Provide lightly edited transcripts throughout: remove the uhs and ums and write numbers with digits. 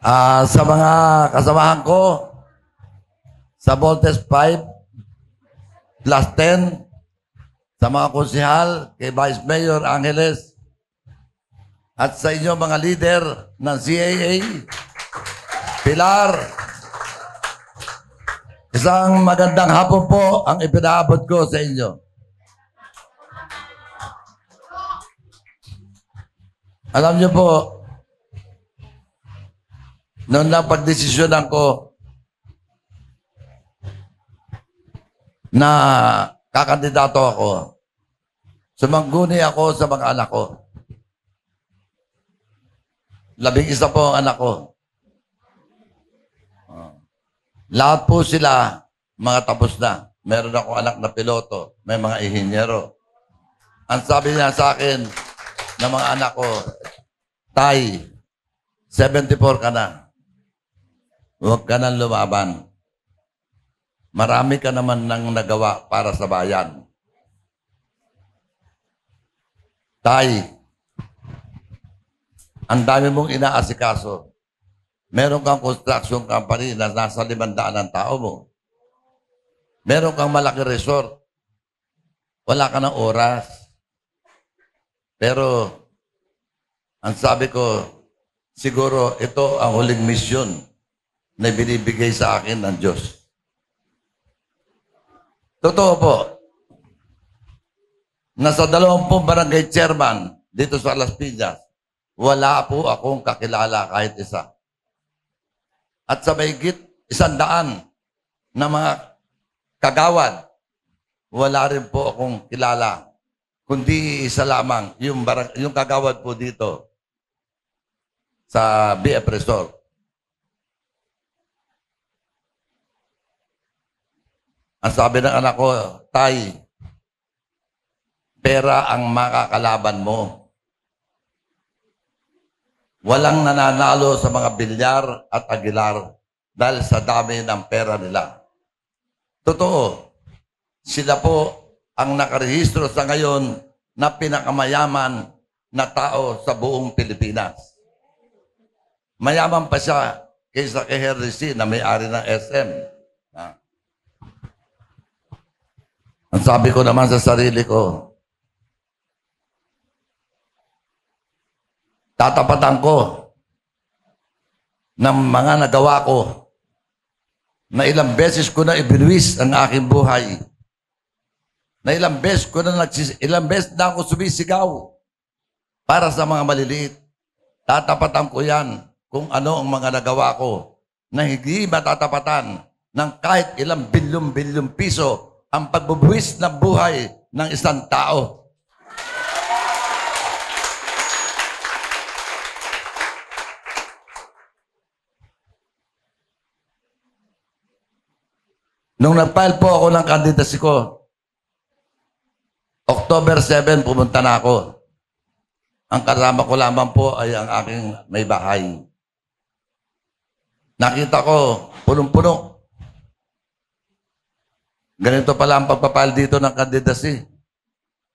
Sa mga kasamahan ko, sa Voltes 5 plus 10, sa mga konsihal, kay Vice Mayor Angeles, at sa inyo mga leader ng CAA, Pilar, isang magandang hapon po ang ipinaabot ko sa inyo. Alam niyo po, noon lang pagdesisyonan ko na kakandidato ako, sumangguni ako sa mga anak ko. 11 po ang anak ko. Lahat po sila mga tapos na. Meron ako anak na piloto, may mga inhinyero. Ang sabi niya sa akin ng mga anak ko, Tay, 74 ka na. Huwag ka nang lumaban. Marami ka naman nang nagawa para sa bayan. Tay, ang dami mong inaasikaso. Meron kang construction company na nasa 500 ang tao mo. Meron kang malaki resort. Wala ka ng oras. Pero, ang sabi ko, siguro ito ang huling misyon na binibigay sa akin ng Diyos. Totoo po. Nasa 20 barangay chairman dito sa Las Piñas, wala po akong kakilala kahit isa. At sa mahigit 100 na mga kagawad, wala rin po akong kilala. Kundi isa lamang, yung kagawad po dito sa BF Resort. Ang sabi ng anak ko, Tay, pera ang makakalaban mo. Walang nananalo sa mga bilyar at aguilar dahil sa dami ng pera nila. Totoo, sila po ang nakarehistro sa ngayon na pinakamayaman na tao sa buong Pilipinas. Mayaman pa siya kaysa kay Henry C. na may-ari ng SM. Ang sabi ko naman sa sarili ko, tatapatan ko ng mga nagawa ko na ilang beses ko na ibinuwis ang aking buhay. Na ilang beses na ako sumisigaw para sa mga maliliit. Tatapatan ko yan kung ano ang mga nagawa ko na hindi matatapatan ng kahit ilang bilyong piso ang pagbubuwis ng buhay ng isang tao. Nung nag-file po ako ng candidacy ko, October 7, pumunta na ako. Ang kasama ko lamang po ay ang aking may bahay. Nakita ko, punong-puno. Ganito pala ang pagpapile dito ng candidacy.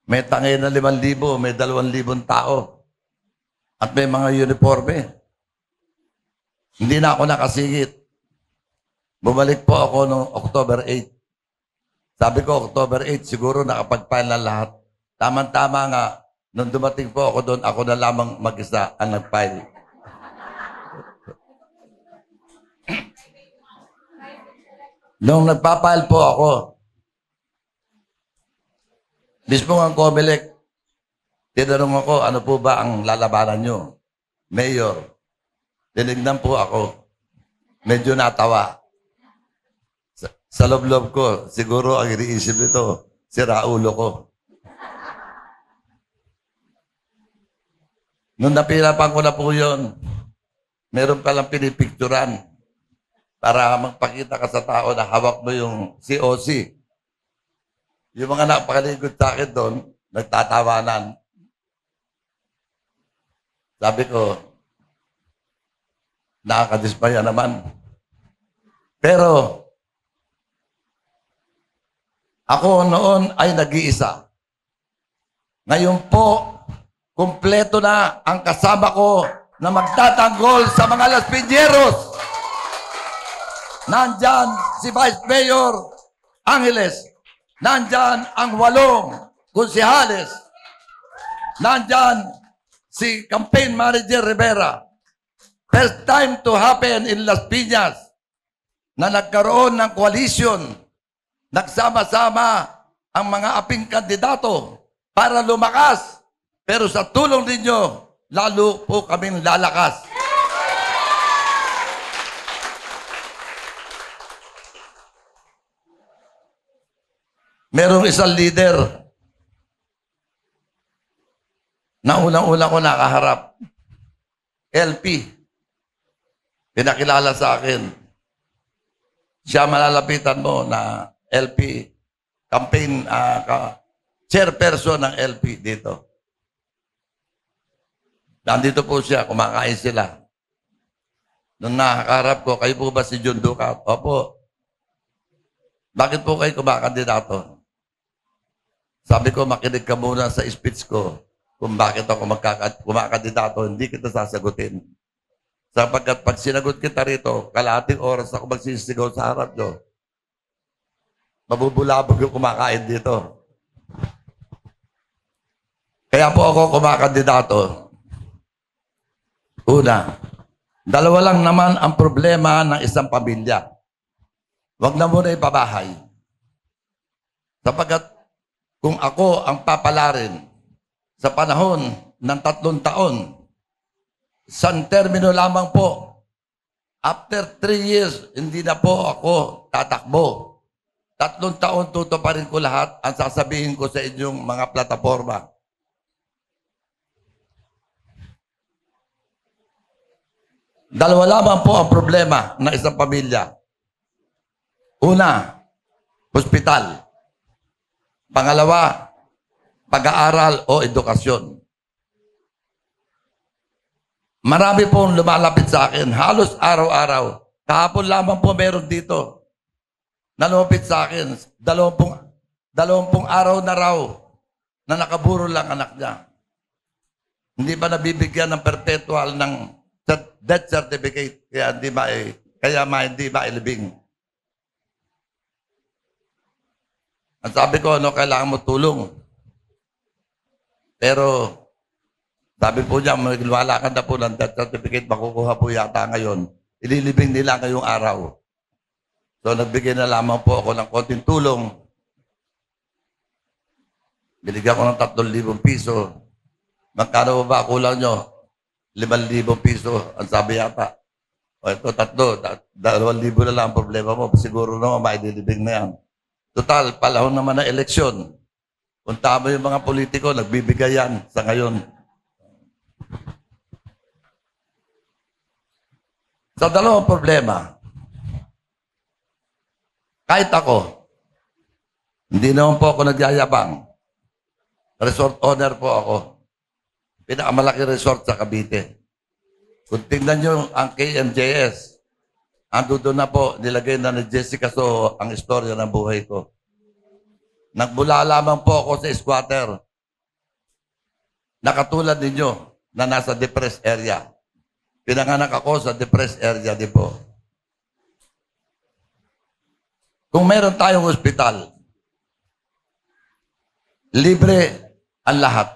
May tangay na 5,000, may 2,000 tao. At may mga uniforme. Hindi na ako nakasigit. Bumalik po ako noong October 8. Sabi ko, October 8, siguro nakapag-file na lahat. Tama-tama nga, nung dumating po ako doon, ako na lamang mag-isa ang nag-file. Nung nagpa-file po ako, mismo ang COMELEC, tinanong ako, ano po ba ang lalabanan nyo? Mayor, tinignan po ako. Medyo natawa. Sa loob-loob ko, siguro ang iniisip nito, sira ulo ko. Nung napirapan ko na po yun, meron palang pinipicturan para magpakita ka sa tao na hawak mo yung COC. Yung mga napakaligod sa akin doon, nagtatawanan. Sabi ko, nakakadismaya naman. Pero, ako noon ay nag-iisa. Ngayon po, kumpleto na ang kasama ko na magtatanggol sa mga Las Piñeros. Nandyan si Vice Mayor Angeles. Nandyan ang 8 konsehales. Nandyan si Campaign Manager Rivera. First time to happen in Las Piñas na nagkaroon ng coalition. Nagsama-sama ang mga aping kandidato para lumakas. Pero sa tulong ninyo, lalo po kaming lalakas. Merong isang leader na unang-una ko nakaharap. LP. Pinakilala sa akin. Siya malalapitan mo na LP campaign chairperson ng LP dito. Nandito po siya, kumakain sila. Nung nakaharap ko, kayo po ba si John Ducat? Opo. Bakit po kayo kumakandidato? Sabi ko, makinig ka muna sa speech ko kung bakit ako kumakandidato, hindi kita sasagutin. Sapagkat pag sinagot kita rito, kalahating oras ako magsisigaw sa harap nyo. Mabubulabog yung kumakain dito. Kaya po ako kumakandidato. Una, 2 lang naman ang problema ng isang pamilya. Huwag na muna ipabahay. Sapagkat kung ako ang papalarin sa panahon ng 3 taon, isang termino lamang po, after 3 years, hindi na po ako tatakbo. 3 taon tutuparin ko lahat ang sasabihin ko sa inyong mga plataforma. Dalawa lamang po ang problema ng isang pamilya. Una, hospital. Pangalawa, pag-aaral o edukasyon. Marami pong lumalapit sa akin, halos araw-araw. Kahapon lamang po meron dito. Nalupit sa akin, 20 araw na raw na nakaburo lang anak niya. Hindi pa nabibigyan ng perpetual ng death certificate, kaya hindi mailibing. Ang sabi ko, kailangan mo tulong. Pero, sabi po niya, maglumalakad na po ng death certificate, makukuha po yata ngayon. Ililibing nila ngayong araw. So, nagbigay na lamang po ako ng konting tulong. Binigyan ko ng 3,000 piso. Magkano ba kulang nyo? 5,000 piso, ang sabi yata. O ito, 2,000 na lang ang problema mo. Siguro naman, maililibing na yan. Total, palahon naman na eleksyon. Kung tama yung mga politiko, nagbibigay yan sa ngayon. Sa 2 problema, kahit ako, hindi naman po ako nagyayabang. Resort owner po ako. Pinakamalaki resort sa Cavite. Kung tingnan nyo ang KMJS, ando doon na po, nilagay na ni Jessica So ang istorya ng buhay ko. Nagbula lamang po ako sa squatter. Nakatulad ninyo na nasa depressed area. Pinanganak ako sa depressed area din po. Kung meron tayong ospital, libre ang lahat.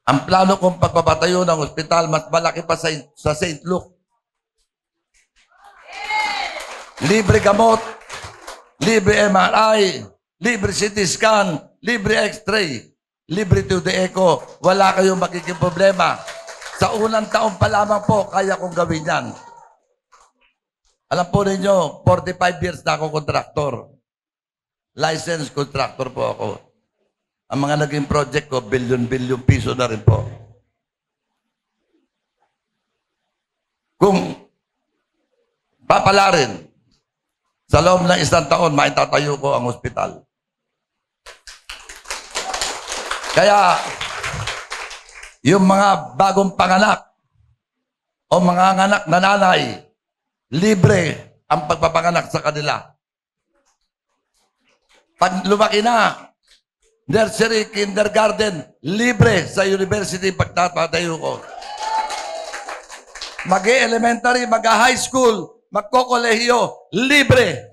Ang plano kong pagpapatayo ng ospital, mas malaki pa sa St. Luke. Libre gamot, libre MRI, libre CT scan, libre X-ray, libre to the echo. Wala kayong magiging problema. Sa unang taon pa lamang po, kaya kong gawin yan. Alam po ninyo, 45 years na ako kontraktor. Licensed contractor po ako. Ang mga naging project ko, bilyon-bilyon piso na rin po. Kung papalarin, sa loob ng 1 taon, maitatayo ko ang ospital. Kaya, yung mga bagong panganak o mga anak na nanay, libre ang pagpapanganak sa kanila. Pag lumaki na, nursery, kindergarten, libre sa university pagtatayo ko. mag-elementary, mag-high school, magko-kolehiyo, libre.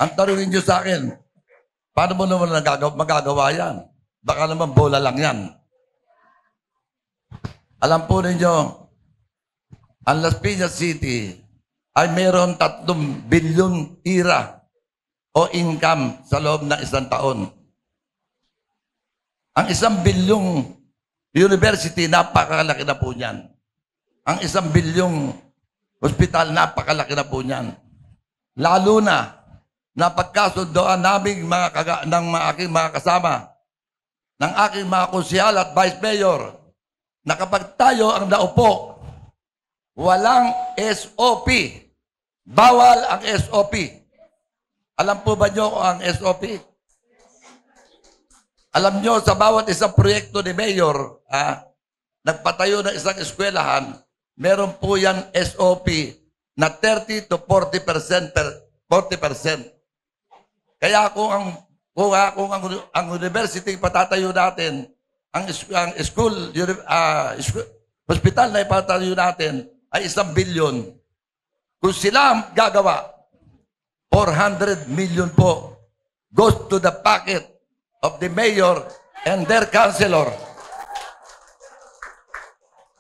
Ang tanungin nyo sa akin, paano mo naman magagawa yan? Baka naman bola lang yan. Alam po ninyo, ang Las Piñas City ay mayroon 3 bilyon tira o income sa loob ng 1 taon. Ang 1 bilyong university, napakalaki na po niyan. Ang 1 bilyong hospital, napakalaki na po niyan. Lalo na pagkasundoan naming ng aking mga kasama, ng aking mga konsyal at vice mayor, na kapag tayo ang naupo, walang SOP. Bawal ang SOP. Alam po ba nyo ang SOP? Alam nyo, sa bawat isang proyekto ni Mayor, nagpatayo ng isang eskwelahan, meron po yan SOP na 30 to 40%. 40%. Kaya kung ang university patatayo natin, ang hospital na ipatayo natin ay 1 bilyon. Kung sila ang gagawa, 400 million po goes to the pocket of the mayor and their councilor.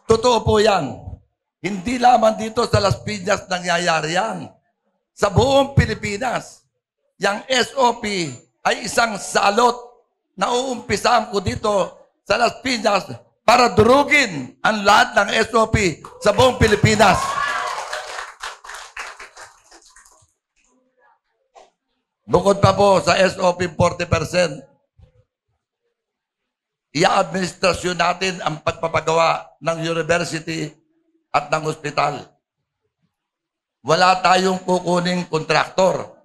Totoo po yan. Hindi lamang dito sa Las Piñas nangyayari yan. Sa buong Pilipinas, yung SOP ay isang salot na uumpisahan ko dito sa Las Piñas para durugin ang lahat ng SOP sa buong Pilipinas. Bukod pa po sa SOP 40%, i-administrasyon natin ang pagpapagawa ng university at ng hospital. Wala tayong kukuning kontraktor.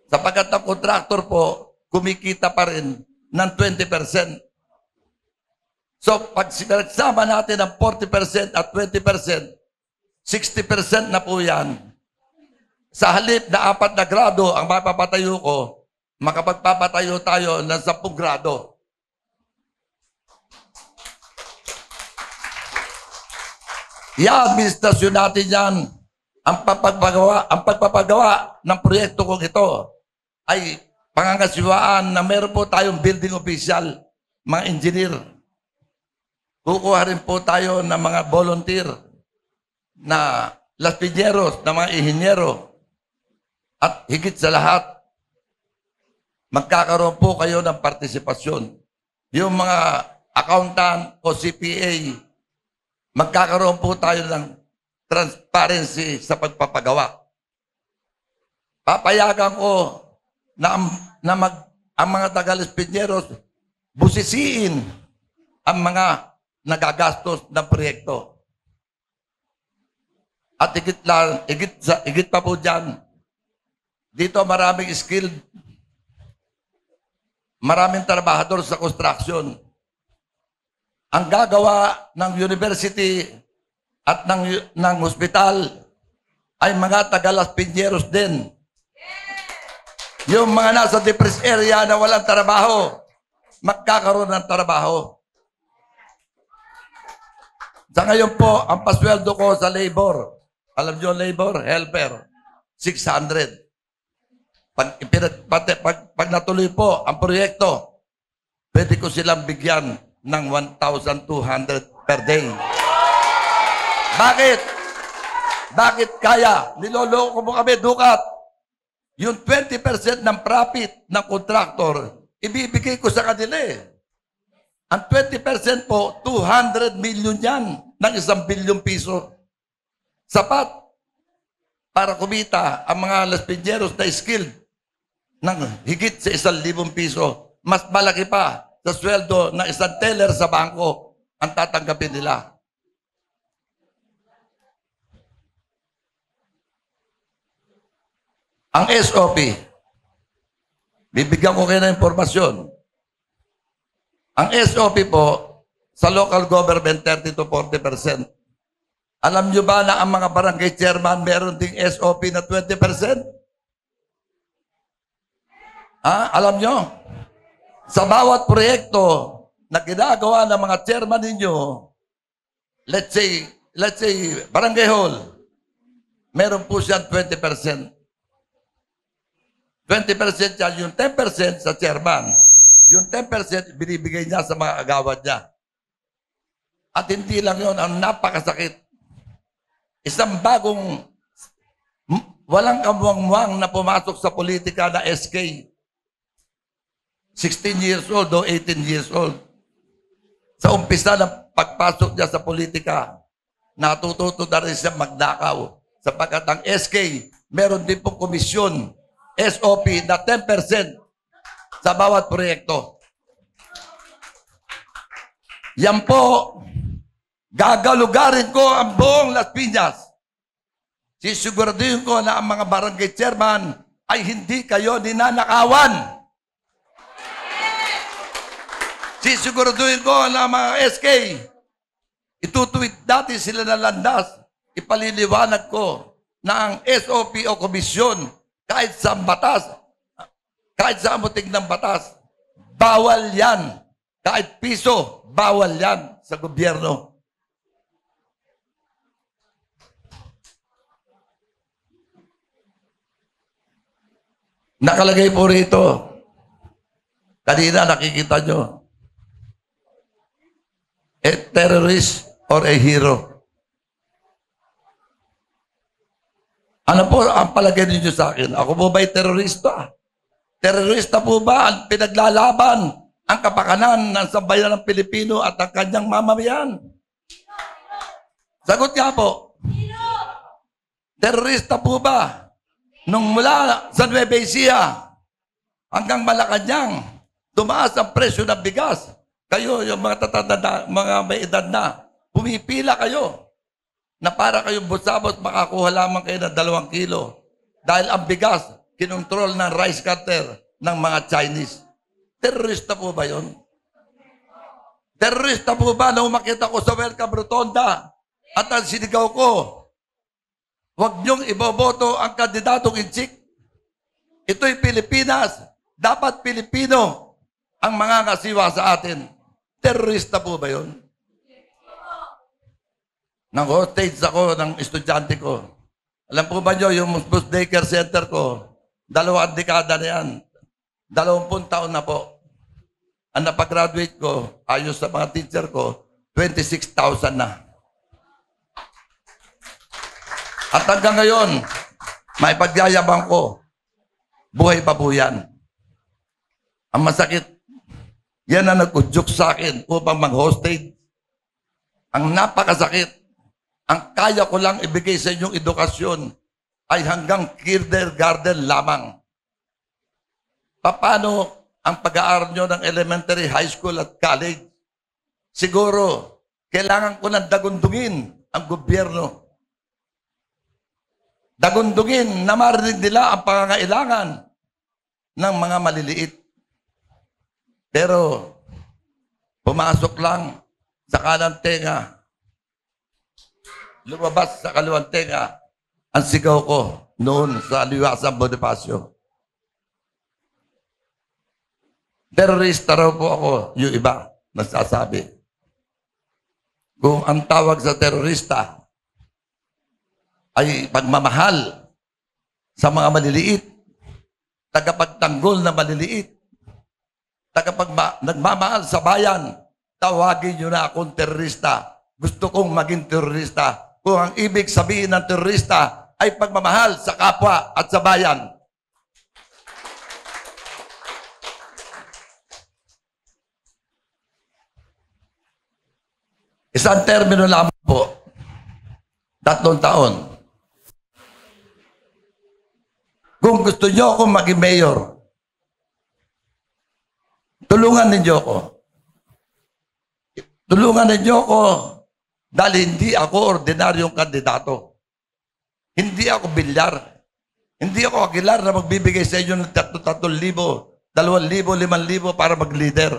Sapagkat ang kontraktor po, kumikita pa rin ng 20%. So, pag sinagsama natin ang 40% at 20%, 60% na po yan. Sa halip na 4 na grado ang mapapatayo ko, makapagpapatayo tayo ng 10 grado. I-administrasyon natin yan. Ang pagpapagawa ng proyekto kong ito ay pangangasiwaan na meron po tayong building official, mga engineer. Kukuha rin po tayo ng mga volunteer na Las Piñeros, na mga ihinyero. At higit sa lahat, magkakaroon po kayo ng partisipasyon. Yung mga accountant o CPA, magkakaroon po tayo ng transparency sa pagpapagawa. Papayagan ko na ang mga taga-Las Piñeros busisiin ang mga nagagastos ng proyekto. At higit pa po dyan, dito maraming skilled, maraming trabahador sa construction. Ang gagawa ng university at ng hospital ay mga taga-Las Piñeros din. Yung mga nasa depressed area na walang trabaho, magkakaroon ng trabaho. Sa ngayon po, ang pasweldo ko sa labor, alam nyo labor, helper, 600. Pag natuloy po ang proyekto, pwede ko silang bigyan ng 1,200 per day. Bakit? Bakit kaya? Niloloko mo kami, dukat. Yung 20% ng profit ng contractor, ibibigay ko sa kanila eh. Ang 20% po, 200 million yan ng 1 bilyong piso. Sapat para kumita ang mga Las Piñeros na skilled ng higit sa 1,000 piso. Mas malaki pa sa sweldo ng isang teller sa bangko ang tatanggapin nila. Ang SOP, bibigyan ko kayo ng impormasyon. Ang SOP po, sa local government, 30 to 40%. Alam nyo ba na ang mga barangay chairman meron ding SOP na 20%? Alam nyo? Sa bawat proyekto na ginagawa ng mga chairman ninyo, let's say, barangay hall, meron po siya 20%. 20% yan, yung 10% sa chairman. Yung 10% binibigay niya sa mga agawad niya. At hindi lang yun, ang napakasakit. Isang bagong, walang kamuang-muang na pumasok sa politika na SK. 16 years old o 18 years old. Sa umpisa ng pagpasok niya sa politika, natututo na rin siya magnakaw. Sapagkat ang SK, meron din pong komisyon, SOP na 10% sa bawat proyekto. Yan po, gagalugarin ko ang buong Las Piñas. Sisiguraduhin ko na ang mga barangay chairman ay hindi kayo ninanakawan. Sisiguraduhin ko na mga SK, itutuwid natin sila na landas. Ipaliliwanag ko na ang SOP o komisyon, kahit sa batas, kahit sa amuting ng batas, bawal yan. Kahit piso, bawal yan sa gobyerno. Nakalagay po rito. Kanina nakikita nyo. A terrorist or a hero. Ano po ang palagay ninyo sa akin? Ako po ba'y terorista? Terorista po ba ang pinaglalaban ang kapakanan ng sambayan ng Pilipino at ang kanyang mamamayan? Sagot nga po. Terorista po ba? Nung mula sa Nueva Ecija hanggang Malacanang, tumaas ang presyo ng bigas. Kayo, yung mga tatanda, mga may edad na, pumipila kayo na para kayong busabot, makakuha lamang kayo ng 2 kilo. Dahil ang bigas, kinontrol ng rice cutter ng mga Chinese. Terorista po ba yun? Terorista po ba na umakit ako sa Welcome Rotonda at ang sinigaw ko, huwag niyong iboboto ang kandidatong inchik. Ito'y Pilipinas. Dapat Pilipino ang mga ngasiwa sa atin. Terorista po ba yun? Nang-hostage ako ng estudyante ko. Alam po ba nyo, yung bus daycare center ko, 2 dekada na yan. 20 taon na po. Ang napag-graduate ko, ayos sa mga teacher ko, 26,000 na. At hanggang ngayon, may pagyayabang ko, buhay pa po yan. Ang masakit, yan ang nag-udyok sa akin upang mag-hostage. Ang napakasakit. Ang kaya ko lang ibigay sa inyong edukasyon ay hanggang kindergarten lamang. Paano ang pag-aaral nyo ng elementary, high school at college? Siguro, kailangan ko nang dagundungin ang gobyerno. Dagundungin na marinig nila ang pangangailangan ng mga maliliit. Pero, pumasok lang sa kanang tenga, lumabas sa kaliwang tenga ang sigaw ko noon sa Liwasang Bonifacio. Terorista raw po ako, yung iba nagsasabi. Kung ang tawag sa terorista ay pagmamahal sa mga maliliit, tagapagtanggol na maliliit, nagmamahal sa bayan, tawagin nyo na akong terorista. Gusto kong maging terorista. Kung ang ibig sabihin ng terorista ay pagmamahal sa kapwa at sa bayan. Isang termino lamang po, 3 taon. Kung gusto nyo akong maging mayor, tulungan ninyo ako. Tulungan ninyo ako dahil hindi ako ordinaryong kandidato. Hindi ako bilyar. Hindi ako Aguilar na magbibigay sa inyo ng 3,000, 2,000, 5,000 para mag-leader.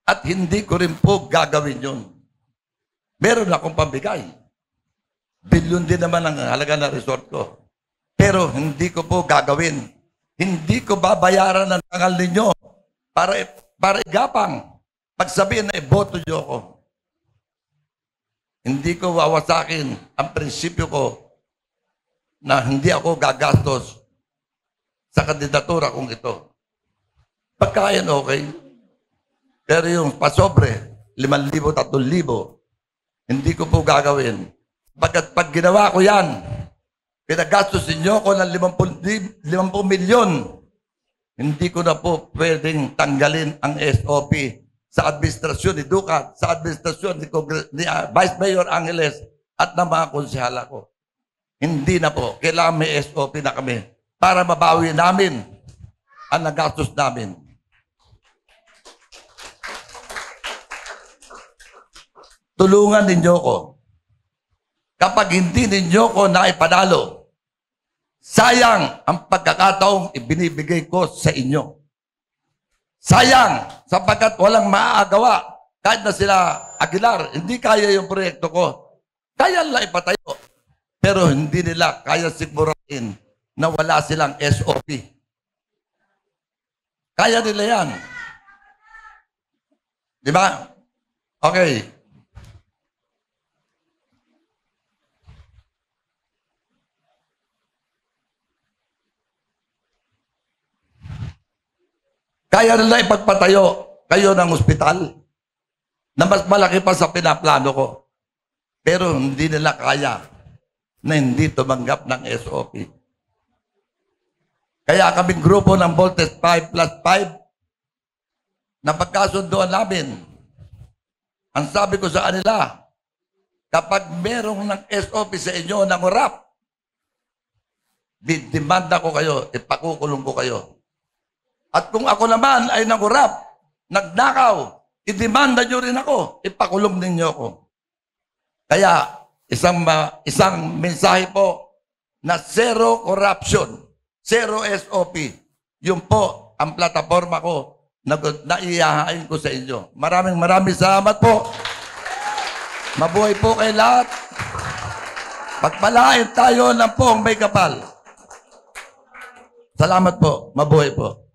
At hindi ko rin po gagawin yun. Meron akong pambigay. Bilyon din naman ang halaga na resort ko. Pero hindi ko po gagawin. Hindi ko babayaran ang tangal ninyo para igapang. Pagsabihin na iboto nyo ako. hindi ko wawasakin ang prinsipyo ko na hindi ako gagastos sa kandidatura kong ito. Pagkain, okay. Pero yung pasobre, 5,000, 3,000, hindi ko po gagawin. Pag ginawa ko yan, pinagastos ninyo ko ng 50 milyon, hindi ko na po pwedeng tanggalin ang SOP sa administrasyon ni Ducat, sa administrasyon ni Vice Mayor Angeles at ng mga konsehala ko. Hindi na po. Kailangan may SOP na kami para mabawi namin ang nagastos namin. Tulungan ninyo ko. Kapag hindi ninyo ko naipanalo, sayang ang pagkakataong ibinibigay ko sa inyo. Sayang, sapagkat walang maaagawa. Kahit na sila Aguilar, hindi kaya yung proyekto ko. Kaya nila ipatayo. Pero hindi nila kaya sigurahin na wala silang SOP. Kaya nila yan. Di ba? Okay. Kaya nila ipagpatayo kayo ng ospital na mas malaki pa sa pinaplano ko. Pero hindi nila kaya na hindi tumanggap ng SOP. Kaya kaming grupo ng Voltes 5+5 na pagkasunduan namin, ang sabi ko sa kanila, kapag merong ng SOP sa inyo ng urap, didemanda ko kayo, ipakukulong ko kayo. At kung ako naman ay nangurap, nagnakaw, idemanda nyo rin ako, ipakulong ninyo ako. Kaya, isang mensahe po na zero corruption, zero SOP. Yun po ang plataforma ko na naihahain ko sa inyo. Maraming salamat po. Mabuhay po kay lahat. Pagpalain tayo ng poong may kapal. Salamat po. Mabuhay po.